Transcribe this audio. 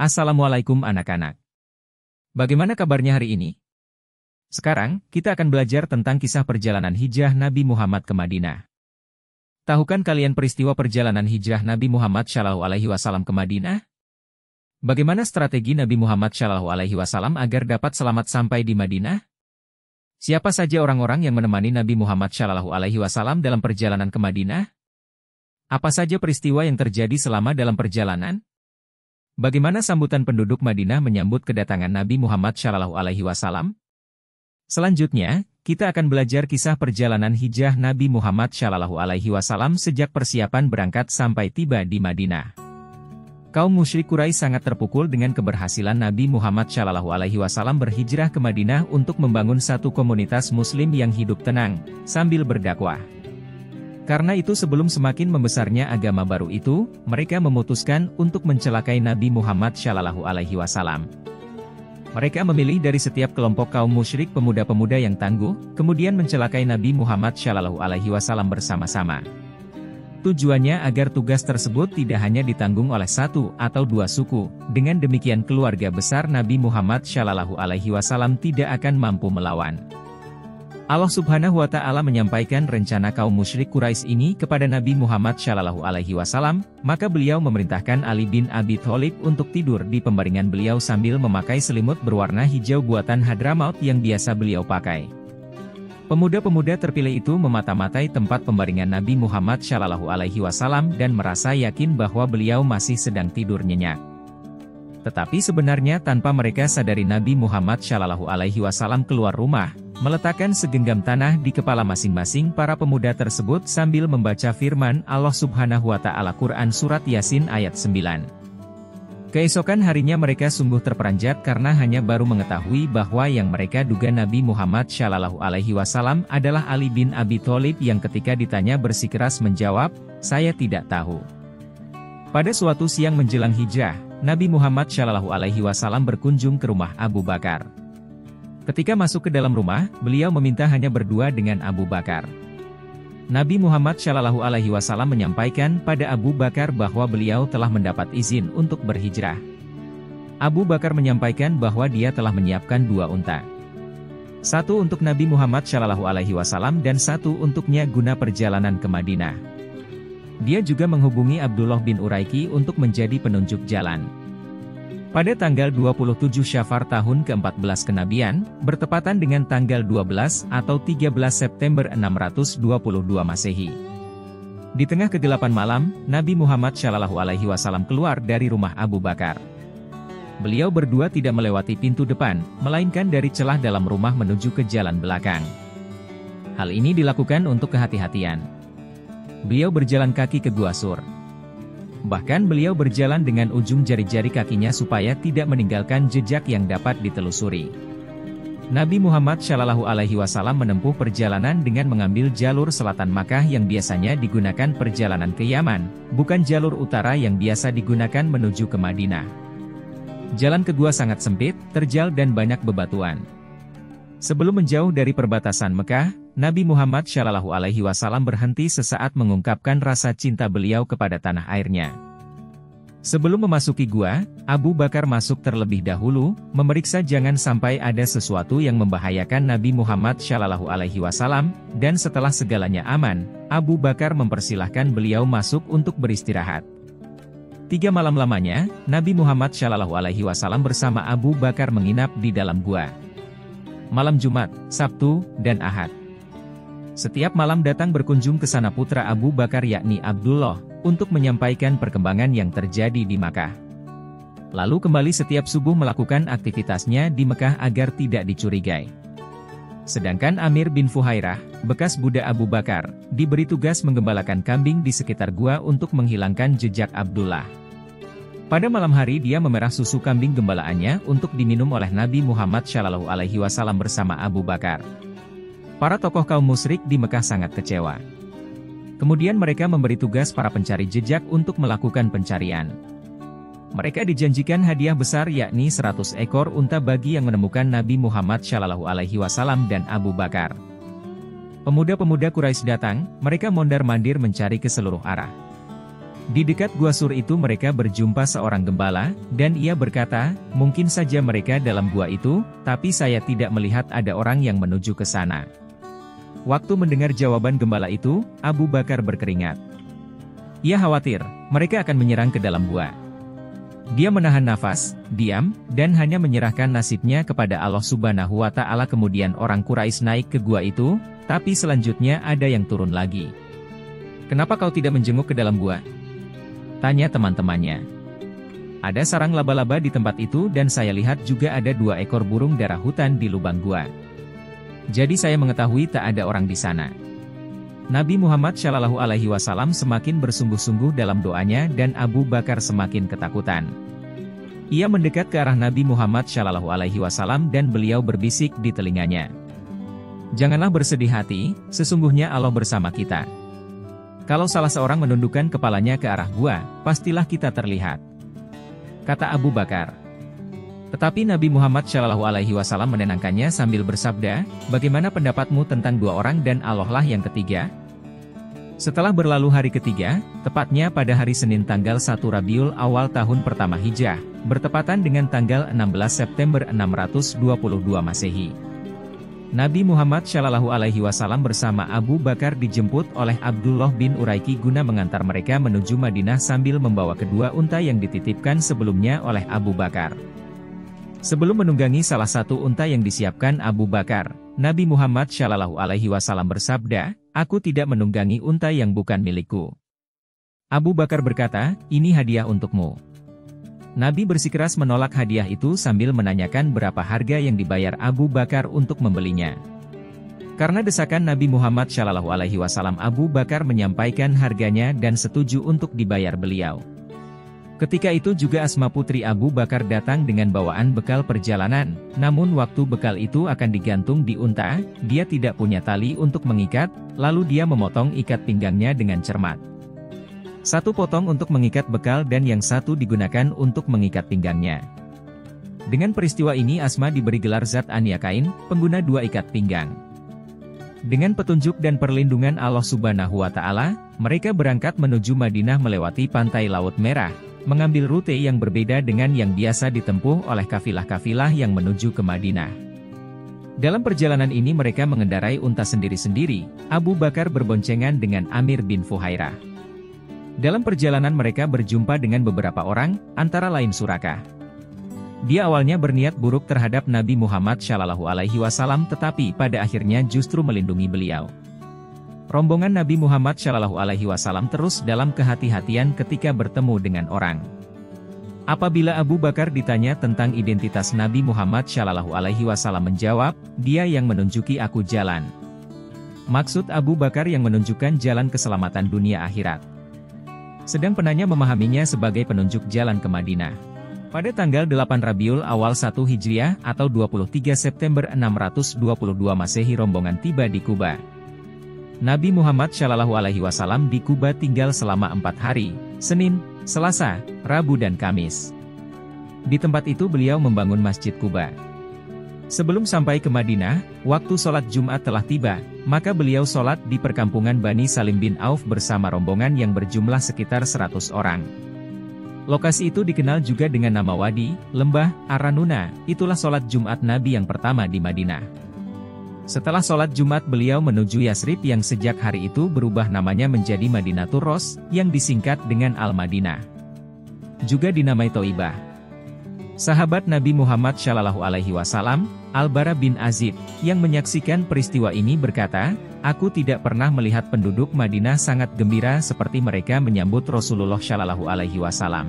Assalamualaikum anak-anak. Bagaimana kabarnya hari ini? Sekarang, kita akan belajar tentang kisah perjalanan hijrah Nabi Muhammad ke Madinah. Tahukah kalian peristiwa perjalanan hijrah Nabi Muhammad SAW ke Madinah? Bagaimana strategi Nabi Muhammad SAW agar dapat selamat sampai di Madinah? Siapa saja orang-orang yang menemani Nabi Muhammad SAW dalam perjalanan ke Madinah? Apa saja peristiwa yang terjadi selama dalam perjalanan? Bagaimana sambutan penduduk Madinah menyambut kedatangan Nabi Muhammad SAW? Selanjutnya, kita akan belajar kisah perjalanan hijrah Nabi Muhammad SAW sejak persiapan berangkat sampai tiba di Madinah. Kaum musyrik Quraisy sangat terpukul dengan keberhasilan Nabi Muhammad SAW berhijrah ke Madinah untuk membangun satu komunitas muslim yang hidup tenang, sambil berdakwah. Karena itu sebelum semakin membesarnya agama baru itu, mereka memutuskan untuk mencelakai Nabi Muhammad SAW. Mereka memilih dari setiap kelompok kaum musyrik pemuda-pemuda yang tangguh, kemudian mencelakai Nabi Muhammad SAW bersama-sama. Tujuannya agar tugas tersebut tidak hanya ditanggung oleh satu atau dua suku, dengan demikian keluarga besar Nabi Muhammad SAW tidak akan mampu melawan. Allah Subhanahu wa Ta'ala menyampaikan rencana kaum musyrik Quraisy ini kepada Nabi Muhammad SAW, maka beliau memerintahkan Ali bin Abi Thalib untuk tidur di pembaringan beliau sambil memakai selimut berwarna hijau buatan Hadramaut yang biasa beliau pakai. Pemuda-pemuda terpilih itu memata-matai tempat pembaringan Nabi Muhammad SAW dan merasa yakin bahwa beliau masih sedang tidur nyenyak. Tetapi sebenarnya tanpa mereka sadari Nabi Muhammad SAW keluar rumah, meletakkan segenggam tanah di kepala masing-masing para pemuda tersebut sambil membaca firman Allah Subhanahu wa Ta'ala Quran Surat Yasin ayat 9. Keesokan harinya mereka sungguh terperanjat karena hanya baru mengetahui bahwa yang mereka duga Nabi Muhammad SAW adalah Ali bin Abi Thalib yang ketika ditanya bersikeras menjawab, "Saya tidak tahu." Pada suatu siang menjelang hijrah, Nabi Muhammad SAW berkunjung ke rumah Abu Bakar. Ketika masuk ke dalam rumah, beliau meminta hanya berdua dengan Abu Bakar. Nabi Muhammad SAW menyampaikan pada Abu Bakar bahwa beliau telah mendapat izin untuk berhijrah. Abu Bakar menyampaikan bahwa dia telah menyiapkan 2 unta. Satu untuk Nabi Muhammad SAW dan satu untuknya guna perjalanan ke Madinah. Dia juga menghubungi Abdullah bin Uraiki untuk menjadi penunjuk jalan. Pada tanggal 27 Syafar tahun ke-14 kenabian, bertepatan dengan tanggal 12 atau 13 September 622 Masehi. Di tengah kegelapan malam, Nabi Muhammad SAW keluar dari rumah Abu Bakar. Beliau berdua tidak melewati pintu depan, melainkan dari celah dalam rumah menuju ke jalan belakang. Hal ini dilakukan untuk kehati-hatian. Beliau berjalan kaki ke Gua Sur. Bahkan beliau berjalan dengan ujung jari-jari kakinya supaya tidak meninggalkan jejak yang dapat ditelusuri. Nabi Muhammad SAW menempuh perjalanan dengan mengambil jalur selatan Makkah yang biasanya digunakan perjalanan ke Yaman, bukan jalur utara yang biasa digunakan menuju ke Madinah. Jalan ke gua sangat sempit, terjal dan banyak bebatuan. Sebelum menjauh dari perbatasan Mekah, Nabi Muhammad SAW berhenti sesaat mengungkapkan rasa cinta beliau kepada tanah airnya. Sebelum memasuki gua, Abu Bakar masuk terlebih dahulu, memeriksa jangan sampai ada sesuatu yang membahayakan Nabi Muhammad SAW, dan setelah segalanya aman, Abu Bakar mempersilahkan beliau masuk untuk beristirahat. 3 malam lamanya, Nabi Muhammad SAW bersama Abu Bakar menginap di dalam gua. Malam Jumat, Sabtu, dan Ahad. Setiap malam datang berkunjung ke sana putra Abu Bakar yakni Abdullah, untuk menyampaikan perkembangan yang terjadi di Makkah. Lalu kembali setiap subuh melakukan aktivitasnya di Mekah agar tidak dicurigai. Sedangkan Amir bin Fuhairah, bekas budak Abu Bakar, diberi tugas menggembalakan kambing di sekitar gua untuk menghilangkan jejak Abdullah. Pada malam hari dia memerah susu kambing gembalaannya untuk diminum oleh Nabi Muhammad SAW bersama Abu Bakar. Para tokoh kaum musyrik di Mekah sangat kecewa. Kemudian mereka memberi tugas para pencari jejak untuk melakukan pencarian. Mereka dijanjikan hadiah besar yakni 100 ekor unta bagi yang menemukan Nabi Muhammad SAW dan Abu Bakar. Pemuda-pemuda Quraisy datang, mereka mondar-mandir mencari ke seluruh arah. Di dekat Gua Sur itu mereka berjumpa seorang gembala, dan ia berkata, mungkin saja mereka dalam gua itu, tapi saya tidak melihat ada orang yang menuju ke sana. Waktu mendengar jawaban gembala itu, Abu Bakar berkeringat. Ia khawatir, mereka akan menyerang ke dalam gua. Dia menahan nafas, diam, dan hanya menyerahkan nasibnya kepada Allah Subhanahu wa Ta'ala. Kemudian orang Quraisy naik ke gua itu, tapi selanjutnya ada yang turun lagi. Kenapa kau tidak menjenguk ke dalam gua? Tanya teman-temannya. Ada sarang laba-laba di tempat itu dan saya lihat juga ada 2 ekor burung darah hutan di lubang gua. Jadi saya mengetahui tak ada orang di sana. Nabi Muhammad Shallallahu Alaihi Wasallam semakin bersungguh-sungguh dalam doanya dan Abu Bakar semakin ketakutan. Ia mendekat ke arah Nabi Muhammad Shallallahu Alaihi Wasallam dan beliau berbisik di telinganya. Janganlah bersedih hati, sesungguhnya Allah bersama kita. Kalau salah seorang menundukkan kepalanya ke arah gua, pastilah kita terlihat. Kata Abu Bakar. Tetapi Nabi Muhammad Shallallahu Alaihi Wasallam menenangkannya sambil bersabda, bagaimana pendapatmu tentang 2 orang dan Allah lah yang ketiga? Setelah berlalu hari ketiga, tepatnya pada hari Senin tanggal 1 Rabiul Awal tahun pertama Hijrah, bertepatan dengan tanggal 16 September 622 Masehi. Nabi Muhammad Shallallahu Alaihi Wasallam bersama Abu Bakar dijemput oleh Abdullah bin Uraiki guna mengantar mereka menuju Madinah sambil membawa kedua unta yang dititipkan sebelumnya oleh Abu Bakar. Sebelum menunggangi salah satu unta yang disiapkan Abu Bakar, Nabi Muhammad Shallallahu Alaihi Wasallam bersabda, aku tidak menunggangi unta yang bukan milikku. Abu Bakar berkata, ini hadiah untukmu. Nabi bersikeras menolak hadiah itu sambil menanyakan berapa harga yang dibayar Abu Bakar untuk membelinya. Karena desakan Nabi Muhammad Shallallahu Alaihi Wasallam, Abu Bakar menyampaikan harganya dan setuju untuk dibayar beliau. Ketika itu juga Asma putri Abu Bakar datang dengan bawaan bekal perjalanan, namun waktu bekal itu akan digantung di unta, dia tidak punya tali untuk mengikat, lalu dia memotong ikat pinggangnya dengan cermat. 1 potong untuk mengikat bekal dan yang 1 digunakan untuk mengikat pinggangnya. Dengan peristiwa ini Asma diberi gelar Zat An-Yaqain, pengguna 2 ikat pinggang. Dengan petunjuk dan perlindungan Allah Subhanahu wa Ta'ala, mereka berangkat menuju Madinah melewati pantai Laut Merah, mengambil rute yang berbeda dengan yang biasa ditempuh oleh kafilah-kafilah yang menuju ke Madinah. Dalam perjalanan ini mereka mengendarai unta sendiri-sendiri, Abu Bakar berboncengan dengan Amir bin Fuhairah. Dalam perjalanan mereka berjumpa dengan beberapa orang, antara lain Suraka. Dia awalnya berniat buruk terhadap Nabi Muhammad Shallallahu Alaihi Wasallam, tetapi pada akhirnya justru melindungi beliau. Rombongan Nabi Muhammad Shallallahu Alaihi Wasallam terus dalam kehati-hatian ketika bertemu dengan orang. Apabila Abu Bakar ditanya tentang identitas Nabi Muhammad Shallallahu Alaihi Wasallam menjawab, dia yang menunjuki aku jalan. Maksud Abu Bakar yang menunjukkan jalan keselamatan dunia akhirat. Sedang penanya memahaminya sebagai penunjuk jalan ke Madinah. Pada tanggal 8 Rabiul Awal 1 Hijriah atau 23 September 622 Masehi rombongan tiba di Kuba. Nabi Muhammad Shallallahu Alaihi Wasallam di Kuba tinggal selama 4 hari, Senin, Selasa, Rabu dan Kamis. Di tempat itu beliau membangun Masjid Kuba. Sebelum sampai ke Madinah, waktu sholat Jumat telah tiba, maka beliau sholat di perkampungan Bani Salim bin Auf bersama rombongan yang berjumlah sekitar 100 orang. Lokasi itu dikenal juga dengan nama Wadi, Lembah, Aranuna, itulah sholat Jumat Nabi yang pertama di Madinah. Setelah sholat Jumat beliau menuju Yasrib yang sejak hari itu berubah namanya menjadi Madinatul Ros, yang disingkat dengan Al-Madinah. Juga dinamai Thoibah. Sahabat Nabi Muhammad Shallallahu Alaihi Wasallam, Al-Bara bin Azib, yang menyaksikan peristiwa ini berkata, aku tidak pernah melihat penduduk Madinah sangat gembira seperti mereka menyambut Rasulullah Shallallahu Alaihi Wasallam.